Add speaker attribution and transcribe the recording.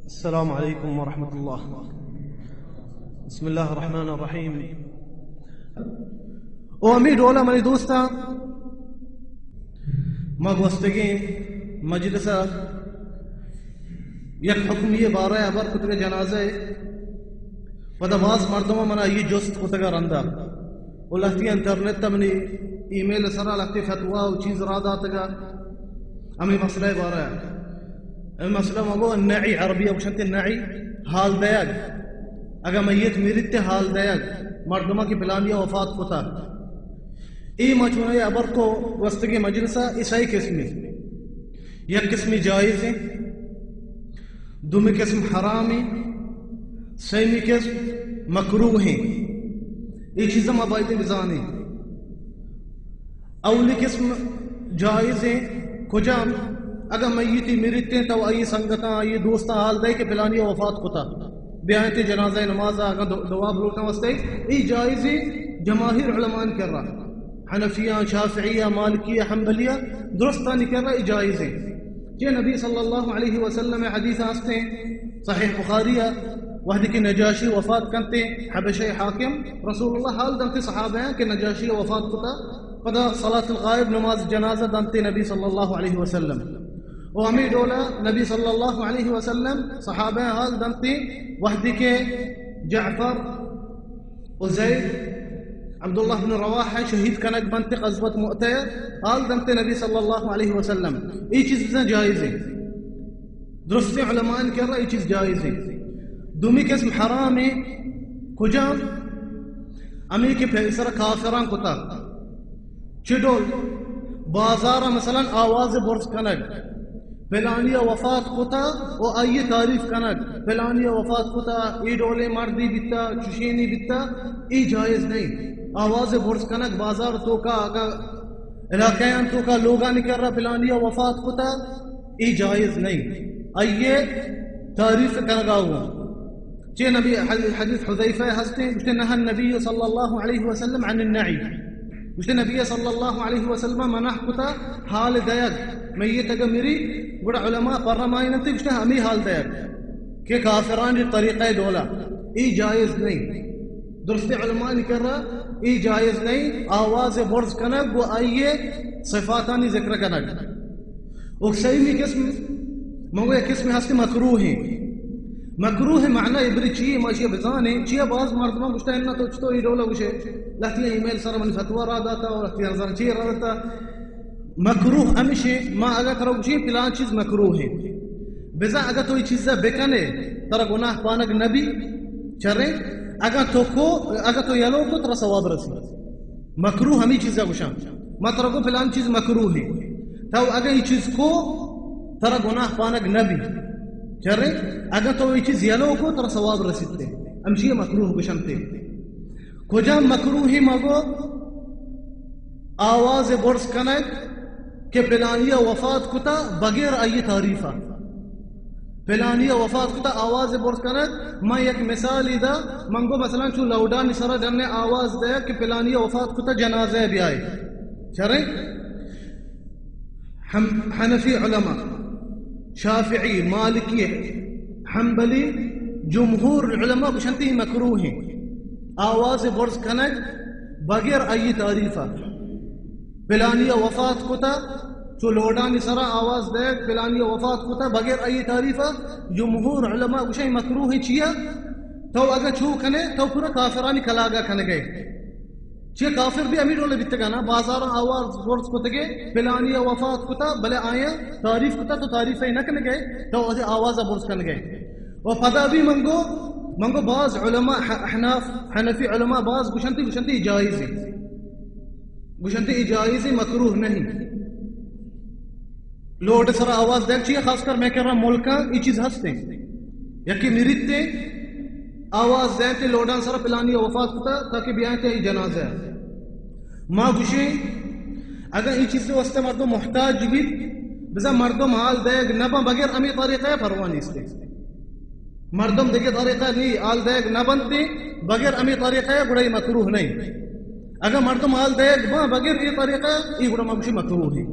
Speaker 1: السلام عليكم ورحمة الله. بسم الله الرحمن الرحيم. امید اولا منی دوستا ما گوستگی مجلس یک حکمیه بارے ابر کتر جنازه و دواز مردم منا یہ جست کتگا رندا و لحتی انٹرنیٹ تمنی ای میل سرا لحتی فتوا و چیز را داتگا امی مسئلہ بارے المسئلہ مگو النعی عربیہ وشنت النعی حال دیگ اگر میت میرت حال دیگ مردمہ کی پلانیہ وفات کتا ای مچونے ابر کو وستگی مجلسہ عیسائی قسمی یک قسمی جائز ہے، دومی قسم حرامی، سیمی قسم مکروہ ہیں. یہ چیزیں مباحث بزانی. اولی قسم جائز ہے کجام اگر میتی مرتے تو آئی سنگتاں آئی دوستاں حال دے کہ پلانی وفات کتا بیانتی جنازہ نمازہ اگر دعا بلوٹنا واسطے ای جائز ہے. جماہیر علماء کر رہا حنفیہ شافعیہ مالکیہ حنبلیہ درستانی کر رہا ای جائز ہے. یہ نبی صلی اللہ علیہ وسلم حدیث آستے ہیں صحیح بخاریہ وحدی کی نجاشی وفات کرتے حبشی حاکم رسول اللہ حال دمتے صحابہ ہیں کہ نجاشی وفات کتا قدا صلاة الغائب نماز جنازہ دمتے نبی صلی اللہ علیہ وسلم و ہمیں دولا نبی صلی اللہ علیہ وسلم صحابہ حال دمتے وحدی کے جعفر و زید عبداللہ بن رواحہ شہید کنک بنتے غزوت مؤتہ حال دمتے نبی صلی اللہ علیہ وسلم. یہ چیز جائز ہے درست علماء کر رہا یہ چیز جائز ہے. دومی قسم حرام ہے کجام امی کے پیسر کافران کتا چڈول بازار مثلا آواز برس کنک فلانیہ وفات کتا و آئی تعریف کنک فلانیہ وفات کتا ای ڈولے مردی بیتا چشینی بیتا ای جائز نہیں. آواز برس کنک بازار تو کا علاقیان تو کا لوگا نکر رہا فلانیہ وفات کتا ای جائز نہیں. آئیے تعریف کنگا ہوا چی نبی حدیث حذیفہ ہستے مجھتے نہا النبی صلی اللہ علیہ وسلم عن النعی مجھتے نبی صلی اللہ علیہ وسلم منح کتا حال دیگ میت اگر میری بڑا علماء پرمائنتی مجھتے ہمی حال دیگ کہ کافران طریقہ دولا ای جائز نہیں. درست علماء نے کر رہا ای جائز نہیں. آواز برز کنگ وہ آئیے صفاتانی ذکر کنگ. اکسیمی قسم مگو ایک قسم ہستے مکروہ ہیں. مکروہ معنی ابری چیئے ماشیہ بزانے چیئے بعض مردمہ گشتا ہے تو چتو ای ڈولا گوشے لہتی ای میل سر من فتوہ را داتا اور لہتی ارزان چیئے را داتا مکروہ ہمیشہ ما اگر کرو گوشے پلان چیز مکروہ ہے بزا اگر تو ای چیزہ بکنے ترہ گناہ پانک نبی چرے اگر تو یلو کو ترہ ثواب رسی. مکروہ ہمی چیزہ گوشاں ما ترہ کو پلان چیز مکروہ ہے تو اگر ای چیز کو ترہ گناہ پانک نبی چرے اگر تو ای چیز یلو کو ترہ ثواب رسیتے ہمشی مکروہ گوشنتے. کجا مکروہ مگو آواز برس کنک کہ پلانیہ وفات کتا بغیر آئی تعریفہ پلانیہ وفات کتا آواز برس کنک. میں یک مثالی دا منگو مثلا چو لوڈا نسرہ جننے آواز دے کہ پلانیہ وفات کتا جنازہ بھی آئے چرے حنفی علماء شافعی مالکی حنبلی جمہور علماء بشنتی ہی مکروہ ہیں آواز برس کنک بغیر آئی تعریفہ پلانیہ وفات کتا چو لوڈانی سرا آواز دے پلانیہ وفات کتا بغیر آئی تعریفہ جمہور علماء بشنی مکروہ چیا تو اگر چھو کنے تو پورا کافرانی کلاگا کنے گئے چیئے کافر بھی امیر والے بیتے گانا بازارا آواز برس کتا گئے پلانیہ وفات کتا بلے آیا تعریف کتا تو تعریف ہی نکنے گئے تو آواز برس کنے گئے. و پدا بھی منگو بعض علماء احناف حنفی علماء بعض گشنتی جائز ہے گشنتی جائز ہے مکروہ نہیں. لوڈ سر آواز دیکھ چیئے خاص کر میں کہہ رہا ملکہ یہ چیز ہستے یکی میریتے آواز دیتے لوڈان سر پلانی وفات کتا تاکہ بیانتے ہی جنازہ ہے. ماں گوشے اگر یہ چیز سے واسطے مردم محتاج بھی بزا مردم حال دیگ نبا بغیر امی طریقہ پروانی اس کے مردم دیکھے طریقہ نہیں حال دیگ نبنتے بغیر امی طریقہ بڑا ہی مکروہ نہیں. اگر مردم حال دیگ بغیر یہ طریقہ یہ بڑا مکروہ ہے.